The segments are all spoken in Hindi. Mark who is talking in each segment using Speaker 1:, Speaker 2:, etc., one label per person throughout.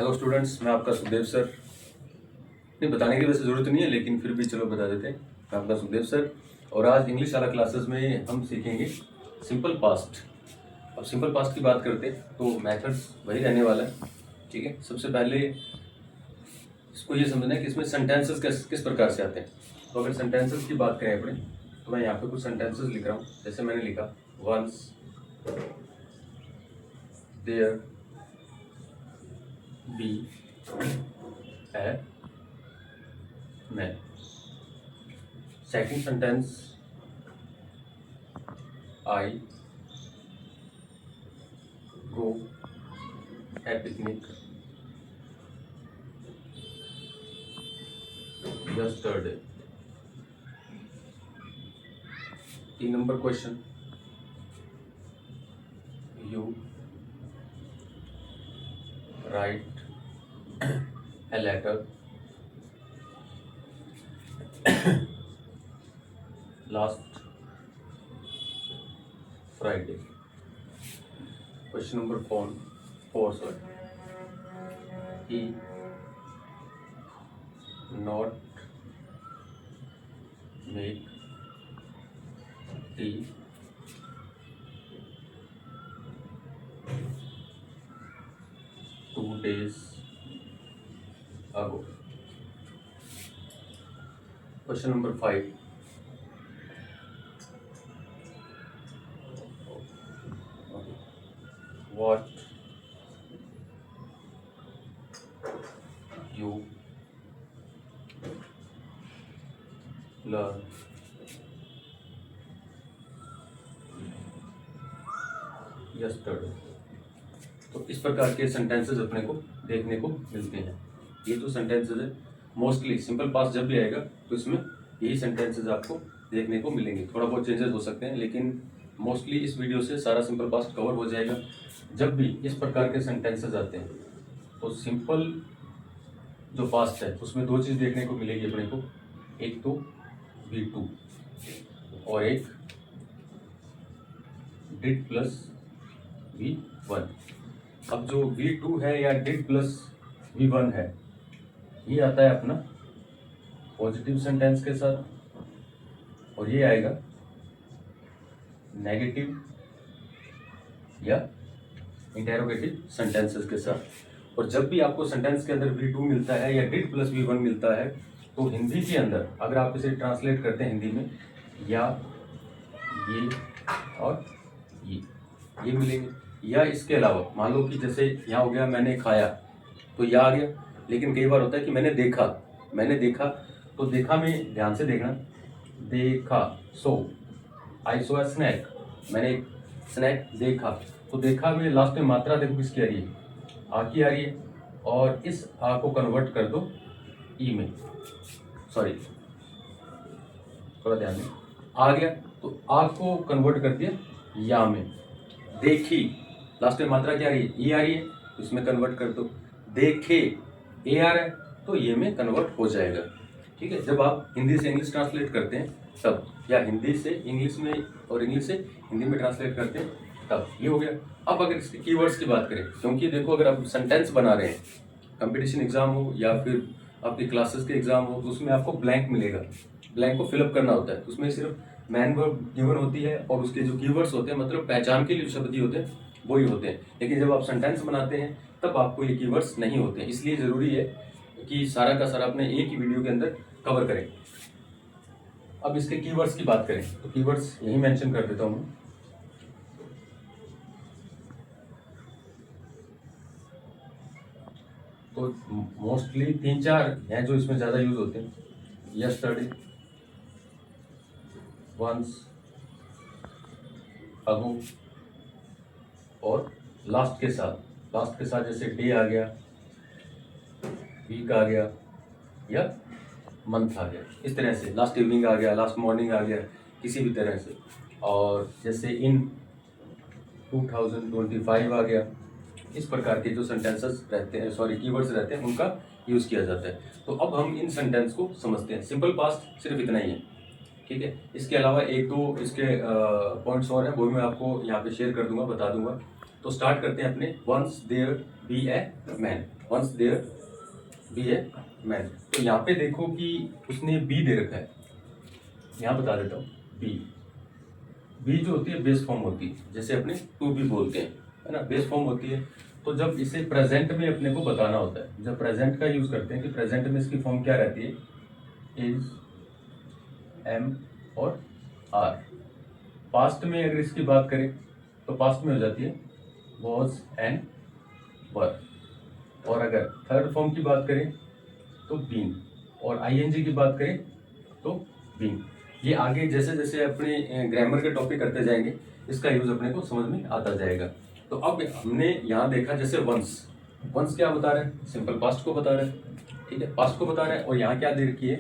Speaker 1: हेलो स्टूडेंट्स, मैं आपका सुखदेव सर। नहीं, बताने की वैसे ज़रूरत नहीं है, लेकिन फिर भी चलो बता देते हैं। मैं आपका सुखदेव सर, और आज इंग्लिश वाला क्लासेस में हम सीखेंगे सिंपल पास्ट। अब सिंपल पास्ट की बात करते हैं तो मेथड्स वही रहने वाला है। ठीक है, सबसे पहले इसको ये समझना है कि इसमें सेंटेंसेस किस प्रकार से आते हैं। तो अगर सेंटेंसेस की बात करें अपने, तो मैं यहाँ पे कुछ सेंटेंसेस लिख रहा हूँ। जैसे मैंने लिखा, once there be a man. Second sentence, I go a picnic yesterday. 3 number question, you write a letter last Friday. Question number 4, sorry. He not make tea two days ago. Question number 5. What you learn yesterday. तो इस प्रकार के सेंटेंसेस अपने को देखने को मिलते हैं। ये जो सेंटेंसेस है, मोस्टली सिंपल पास्ट जब भी आएगा तो इसमें यही सेंटेंसेस आपको देखने को मिलेंगे। थोड़ा बहुत चेंजेस हो सकते हैं, लेकिन मोस्टली इस वीडियो से सारा सिंपल पास्ट कवर हो जाएगा। जब भी इस प्रकार के सेंटेंसेस आते हैं तो सिंपल जो पास्ट है उसमें 2 चीज़ देखने को मिलेगी अपने को। एक तो V2 और एक डिड प्लस V1। अब जो V2 है या डिड प्लस V1 है, ये आता है अपना पॉजिटिव सेंटेंस के साथ, और ये आएगा नेगेटिव या इंटेरोगेटिव सेंटेंसेस के साथ। और जब भी आपको सेंटेंस के अंदर V2 मिलता है या डिड प्लस V1 मिलता है, तो हिंदी के अंदर अगर आप इसे ट्रांसलेट करते हैं हिंदी में, या ये और ये मिलेंगे। या इसके अलावा मान लो कि जैसे यहाँ हो गया मैंने खाया, तो यह आ गया। लेकिन कई बार होता है कि मैंने देखा, तो देखा में ध्यान से देखना, देखा, सो आई सो ए स्नैक, मैंने एक स्नैक देखा। तो देखा में लास्ट में मात्रा देखो किसकी आ रही है, आ की आ रही है, और इस आ को कन्वर्ट कर दो ई में, सॉरी थोड़ा ध्यान दें, आ गया तो आ को कन्वर्ट कर दिया या में। देखी, लास्ट में मात्रा क्या आ रही है, ई आ रही है, तो इसमें कन्वर्ट कर दो। देखे, ए आ रहा है, तो ये में कन्वर्ट हो जाएगा। ठीक है, जब आप हिंदी से इंग्लिश ट्रांसलेट करते हैं तब, या हिंदी से इंग्लिश में और इंग्लिश से हिंदी में ट्रांसलेट करते हैं तब, ये हो गया। अब अगर इसके कीवर्ड्स की बात करें, क्योंकि देखो अगर आप सेंटेंस बना रहे हैं, कंपटीशन एग्जाम हो या फिर आपकी क्लासेस के एग्जाम हो, तो उसमें आपको ब्लैंक मिलेगा, ब्लैंक को फिलअप करना होता है। उसमें सिर्फ मैन वर्ब गिवन होती है, और उसके जो कीवर्ड्स होते हैं, मतलब पहचान के लिए जो शब्द होते हैं वही होते हैं। लेकिन जब आप सेंटेंस बनाते हैं तब आपको ये कीवर्ड्स नहीं होते हैं। इसलिए ज़रूरी है कि सारा का सारा अपने एक ही वीडियो के अंदर कवर करें। अब इसके कीवर्ड्स की बात करें तो कीवर्ड्स यही मेंशन कर देता हूँ। तो मोस्टली 3-4 हैं जो इसमें ज़्यादा यूज होते हैं। यस्टरडे, वंस, अगो, और लास्ट के साथ जैसे डे आ गया, वीक आ गया, या मंथ आ गया। इस तरह से लास्ट इवनिंग आ गया, लास्ट मॉर्निंग आ गया, किसी भी तरह से। और जैसे इन 2025 आ गया। इस प्रकार के जो सेंटेंसेस रहते हैं, सॉरी कीवर्ड्स रहते हैं, उनका यूज़ किया जाता है। तो अब हम इन सेंटेंस को समझते हैं। सिंपल पास्ट सिर्फ इतना ही है, ठीक है। इसके अलावा 1-2 इसके पॉइंट्स और हैं, वो मैं आपको यहाँ पे शेयर कर दूंगा, बता दूंगा। तो स्टार्ट करते हैं अपने once there be a man. Once there be a man. तो यहाँ पे देखो कि उसने बी दे रखा है, यहाँ बता देता हूँ। बी जो होती है बेस फॉर्म होती है, जैसे अपने टू बी बोलते हैं, है ना, बेस फॉर्म होती है। तो जब इसे प्रेजेंट में अपने को बताना होता है, जब प्रेजेंट का यूज़ करते हैं कि प्रेजेंट में इसकी फॉर्म क्या रहती है, इज, एम और आर। पास्ट में अगर इसकी बात करें तो पास्ट में हो जाती है वॉज एंड वर। और अगर थर्ड फॉर्म की बात करें तो बीन, और आईएनजी की बात करें तो बीन। ये आगे जैसे जैसे अपने ग्रामर के टॉपिक करते जाएंगे इसका यूज अपने को समझ में आता जाएगा। तो अब हमने यहाँ देखा जैसे वंस क्या बता रहा है, सिंपल पास्ट को बता रहा है, ठीक है, पास्ट को बता रहा है। और यहाँ क्या दे रखी है,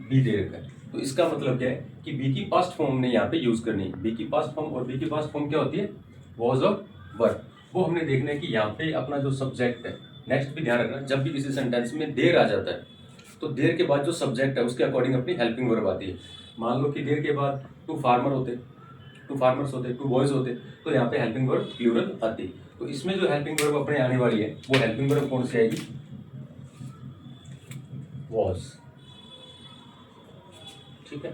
Speaker 1: बी दे रखा है। तो इसका मतलब क्या है कि बी की पास्ट फॉर्म हमने यहाँ पे यूज करनी है। बी की पास्ट फॉर्म, और बी की पास्ट फॉर्म क्या होती है, वॉज और वर। वो हमने देखना है कि यहाँ पे अपना जो सब्जेक्ट है, नेक्स्ट भी ध्यान रखना, जब भी किसी सेंटेंस में देर आ जाता है तो देर के बाद जो सब्जेक्ट है उसके अकॉर्डिंग अपनी हेल्पिंग वर्ब आती है। मान लो कि देर के बाद टू फार्मर्स होते, टू बॉयज होते, तो यहाँ पे हेल्पिंग वर्ब प्लूरल आती है। तो इसमें जो हेल्पिंग वर्ब अपने आने वाली है वो हेल्पिंग वर्ब कौन सी आएगी, वॉज, ठीक है।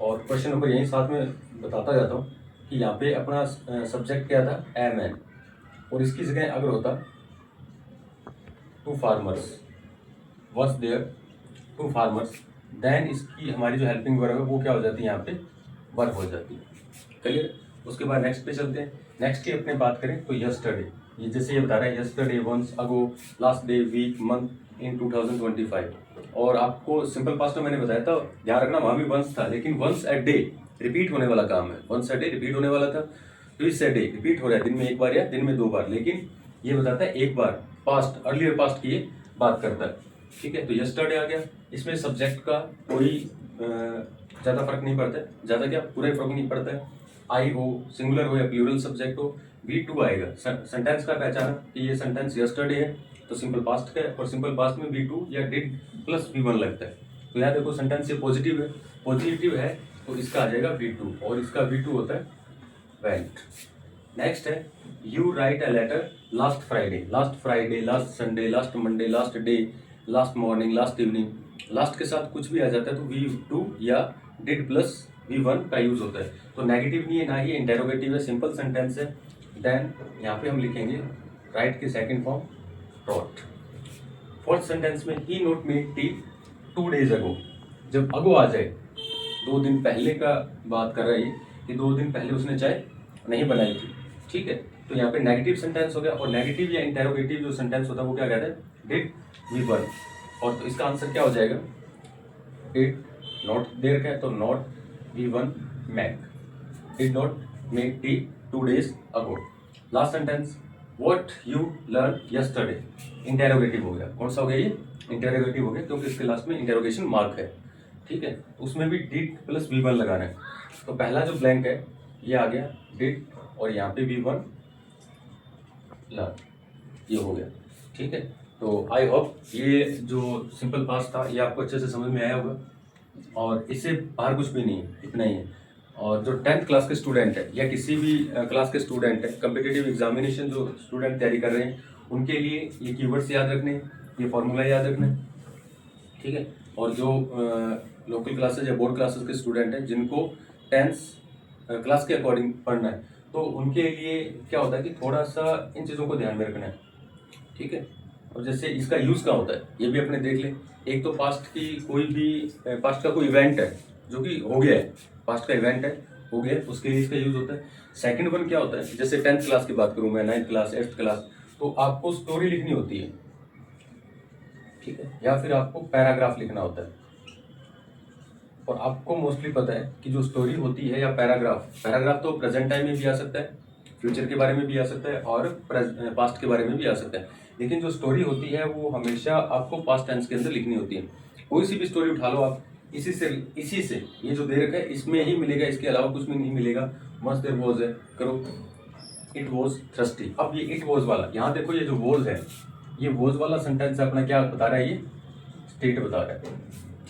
Speaker 1: और क्वेश्चन नंबर यही साथ में बताता जाता हूँ कि यहाँ पे अपना सब्जेक्ट क्या था, एम एन, और इसकी जगह अगर होता two farmers, was there two farmers, then इसकी हमारी जो हेल्पिंग वर्ब है वो क्या हो जाती है, यहाँ पे वर्ब हो जाती है। क्लियर। उसके बाद नेक्स्ट पे चलते हैं। नेक्स्ट की अपने बात करें तो यस्टरडे, ये जैसे ये बता रहा है yesterday, once ago, last day, week, month in 2025। और आपको सिंपल पास्ट में मैंने बताया था, ध्यान रखना वहाँ भी वंस था, लेकिन वंस अ डे रिपीट होने वाला काम है, वंस अ डे रिपीट होने वाला था। ट्विस अ डे रिपीट हो रहा है, दिन में एक बार या दिन में 2 बार, लेकिन ये बताता है एक बार, पास्ट, अर्लियर पास्ट की ये बात करता है, ठीक है। तो यस्टरडे आ गया, इसमें सब्जेक्ट का कोई ज़्यादा फर्क नहीं पड़ता है, ज़्यादा क्या पूरा ही फर्क नहीं पड़ता है। आई हो, सिंगुलर हो या प्लूरल सब्जेक्ट हो, V2 आएगा। सेंटेंस का पहचाना कि ये सेंटेंस यस्टरडे है तो सिंपल पास्ट का है, और सिंपल पास्ट में V2 या डिड प्लस V1 लगता है। तो यहाँ देखो सेंटेंस ये पॉजिटिव है तो इसका आ जाएगा V2, और इसका V2 होता है वेंट। नेक्स्ट है you write a letter last Friday, last Sunday, last Monday, last day, last morning, last evening. Last के साथ कुछ भी आ जाता है तो V2 या डिड प्लस V1 का यूज होता है। तो नेगेटिव नहीं है, ना ही इंटेरोगेटिव है, सिंपल सेंटेंस है। देन यहाँ पे हम लिखेंगे राइट की second form wrote. Fourth sentence में ही नोट मेड टी 2 days अगो, जब अगो आ जाए 2 दिन पहले का बात कर रही है कि 2 दिन पहले उसने चाय नहीं बनाई थी, ठीक है। तो यहाँ पे नेगेटिव सेंटेंस हो गया, और नेगेटिव या इंटेरोगेटिव जो सेंटेंस होता है वो क्या कहता है, डिड V1। और तो इसका आंसर क्या हो जाएगा, डिड नॉट देर का है तो not V1 make, did not make tea 2 days ago. Last sentence what you learn yesterday, interrogative हो गया। कौन सा हो गया ये, इंटेरोगेटिव हो गया, क्योंकि इसके लास्ट में इंटेरोगेशन मार्क है, ठीक है। उसमें भी डिड प्लस V1 लगाना है। तो पहला जो ब्लैंक है ये आ गया डिड, और यहाँ पे V1 लर्न, ये हो गया, ठीक है। तो आई होप ये जो सिंपल पास्ट था ये आपको अच्छे से समझ में आया होगा, और इससे बाहर कुछ भी नहीं है, इतना ही है। और जो 10th क्लास के स्टूडेंट है या किसी भी क्लास के स्टूडेंट है, कम्पिटिटिव एग्जामिनेशन जो स्टूडेंट तैयारी कर रहे हैं उनके लिए ये कीवर्ड्स याद रखने, ये फॉर्मूला याद रखना, ठीक है। और जो लोकल क्लासेज या बोर्ड क्लासेस के स्टूडेंट हैं जिनको 10th क्लास के अकॉर्डिंग पढ़ना है, तो उनके लिए क्या होता है कि थोड़ा सा इन चीज़ों को ध्यान में रखना है, ठीक है। और जैसे इसका यूज़ क्या होता है ये भी अपने देख लें। एक तो पास्ट का कोई इवेंट है जो कि हो गया है, पास्ट का इवेंट है हो गया, उसके लिए इसका यूज़ होता है। सेकंड वन क्या होता है, जैसे 10th क्लास की बात करूँ मैं, 9th क्लास, 8th क्लास, तो आपको स्टोरी लिखनी होती है, ठीक है, या फिर आपको पैराग्राफ लिखना होता है। और आपको मोस्टली पता है कि जो स्टोरी होती है या पैराग्राफ तो प्रेजेंट टाइम में भी आ सकता है, फ्यूचर के बारे में भी आ सकता है, और पास्ट के बारे में भी आ सकता है। लेकिन जो स्टोरी होती है वो हमेशा आपको पास्ट टेंस के अंदर लिखनी होती है। कोई सी भी स्टोरी उठा लो आप, इसी से ये जो दे रखा है इसमें ही मिलेगा, इसके अलावा कुछ भी नहीं मिलेगा। मस्ट देयर वाज है, करो इट वाज थर्स्टी। अब ये इट वाज वाला, यहाँ देखो ये जो वाज है, ये वाज वाला सेंटेंस अपना क्या बता रहा है, ये स्टेट बता रहा है,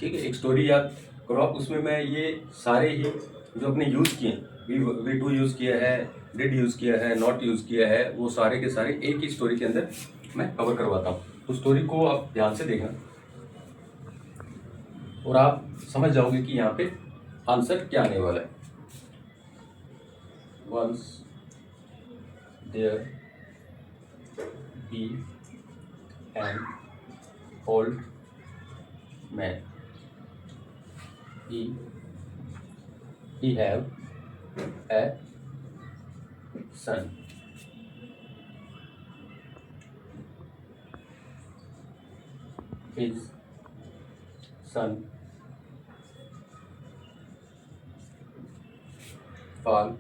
Speaker 1: ठीक है। एक स्टोरी याद करो आप, उसमें मैं ये सारे ही जो अपने यूज़ किए, V2 यूज़ किया है, डिड यूज़ किया है, नॉट यूज़ किया है, वो सारे के सारे एक ही स्टोरी के अंदर मैं कवर करवाता हूँ। तो स्टोरी को आप ध्यान से देखना और आप समझ जाओगे कि यहाँ पे आंसर क्या आने वाला है। Once there be an old man, he have a son. His son fall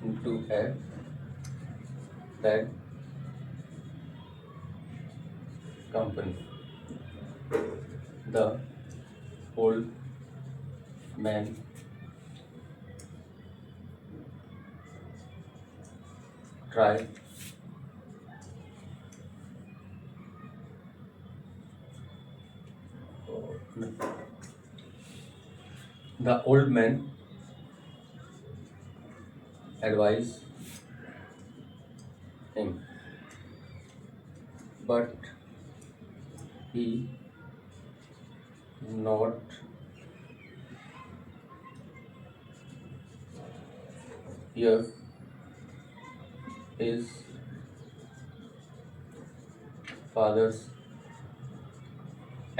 Speaker 1: into a bad company. The old man try the old man advise him, but he not hear his father's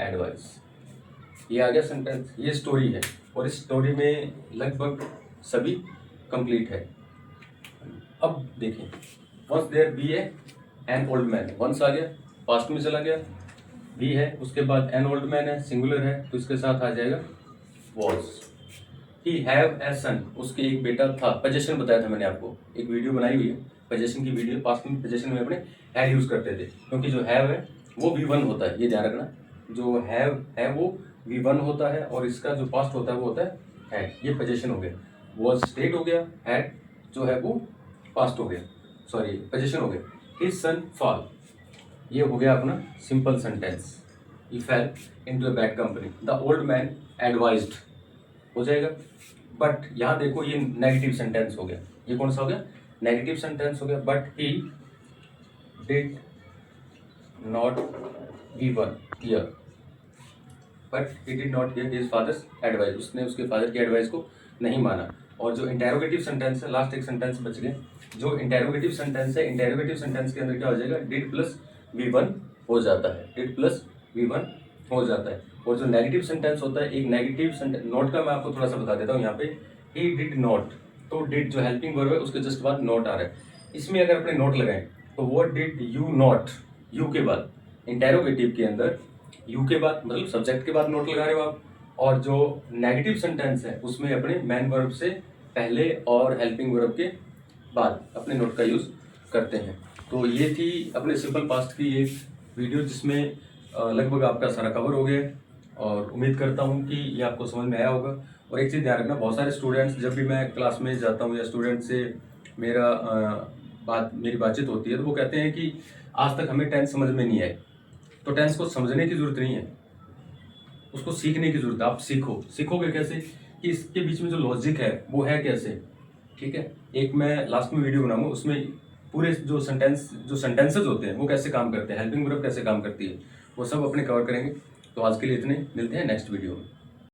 Speaker 1: advice. ये आ गया सेंटेंस, ये स्टोरी है और इस स्टोरी में लगभग सभी कंप्लीट है। अब देखिए, once there be a an old man, once आ गया, पास्ट में चला गया, बी है, उसके बाद एन ओल्ड मैन है, सिंगुलर है, तो इसके साथ आ जाएगा वॉज। ही हैव ए सन, उसके एक बेटा था। पोजेशन बताया था मैंने आपको, एक वीडियो बनाई हुई है पोजेशन की वीडियो। पास्ट में पोजेशन में अपने हैड यूज करते थे, क्योंकि जो हैव है वो V1 होता है, ये ध्यान रखना। जो हैव है वो V1 होता है और इसका जो पास्ट होता है वो होता है हैड। ये पोजेशन हो गया, वॉज स्टेट हो गया, हैड जो है वो पास्ट हो गया, सॉरी पोजेशन हो गया। हिज सन फॉल, ये हो गया अपना simple sentence. He fail into a bad company, the old man advised हो जाएगा। बट यहाँ देखो ये नेगेटिव सेंटेंस हो गया, ये कौन सा हो गया, नेगेटिव सेंटेंस हो गया। But he did not V1 here, but he did not here his father's advice, उसने उसके फादर की एडवाइस को नहीं माना। और जो इंटेरोगेटिव सेंटेंस है, लास्ट एक सेंटेंस बच गए, जो इंटेरोगेटिव सेंटेंस है, इंटेरोगेटिव सेंटेंस के अंदर क्या हो जाएगा, डिड प्लस V1 हो जाता है, डिड प्लस V1 हो जाता है। और जो नेगेटिव सेंटेंस होता है, एक नेगेटिव सेंटेंस, नोट का मैं आपको थोड़ा सा बता देता हूँ यहाँ पे, ही डिड नॉट, तो डिड जो हेल्पिंग वर्ब है उसके जस्ट बाद नॉट आ रहा है। इसमें अगर अपने नोट लगाएं तो what did you not, you के बाद, इंटेरोगेटिव के अंदर यू के बाद मतलब सब्जेक्ट के बाद नोट लगा रहे हो आप, और जो नेगेटिव सेंटेंस है उसमें अपने मेन वर्ब से पहले और हेल्पिंग वर्ब के बाद अपने नोट का यूज करते हैं। तो ये थी अपने सिंपल पास्ट की एक वीडियो, जिसमें लगभग आपका सारा कवर हो गया, और उम्मीद करता हूँ कि ये आपको समझ में आया होगा। और एक चीज़ ध्यान रखना, बहुत सारे स्टूडेंट्स, जब भी मैं क्लास में जाता हूँ या स्टूडेंट से मेरी बातचीत होती है, तो वो कहते हैं कि आज तक हमें टेंस समझ में नहीं आए। तो टेंस को समझने की जरूरत नहीं है, उसको सीखने की जरूरत है। आप सीखोगे कैसे, कि इसके बीच में जो लॉजिक है वो है कैसे, ठीक है। एक मैं लास्ट में वीडियो बनाऊंगा, उसमें पूरे जो सेंटेंसेस होते हैं वो कैसे काम करते हैं, हेल्पिंग वर्ब कैसे काम करती है, वो सब अपने कवर करेंगे। तो आज के लिए इतने, मिलते हैं नेक्स्ट वीडियो में।